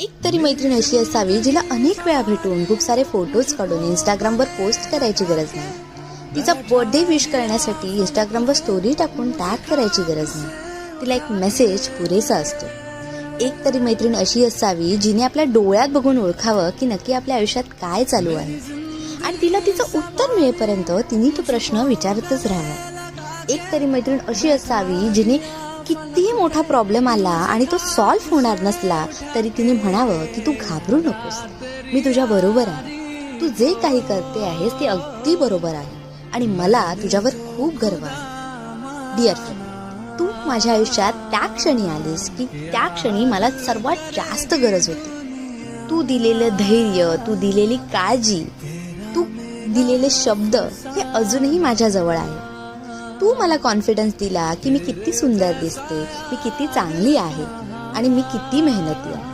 एक तरी मैत्रीण अशी असावी जिला अनेक वेळा भेटून खूप सारे फोटोज काढून इंस्टाग्रामवर पोस्ट करायची गरज नाही. तिचा बर्थडे विश करण्यासाठी इंस्टाग्रामवर स्टोरी टाकून टॅग करायची गरज नाही. तिला एक मेसेज पुरेसा असतो. एक तरी मैत्रीण अशी असावी जिने आपल्या डोळ्यात बघून ओळखावं की नक्की आपल्या आयुष्यात काय चालू आहे आणि तिला तिचं उत्तर मिळेपर्यंत तिने तो प्रश्न विचारतच राहावा. एक तरी मैत्रीण अशी असावी जिने किती मोठा प्रॉब्लेम आला आणि तो सॉल्व्ह होणार नसला तरी तिने म्हणावं की तू घाबरू नकोस, मी तुझ्या बरोबर आहे. तू जे काही करते आहेस ते अगदी बरोबर आहे आणि मला तुझ्यावर खूप गर्व आहे. डिअर फ्रेंड, तू माझ्या आयुष्यात त्या क्षणी आलीस की त्या क्षणी मला सर्वात जास्त गरज होती. तू दिलेलं धैर्य, तू दिलेली काळजी, तू दिलेले शब्द हे अजूनही माझ्या जवळ आहे. तू मला कॉन्फिडन्स दिला की मी किती सुंदर दिसते, मी किती चांगली आहे आणि मी किती मेहनती आहे.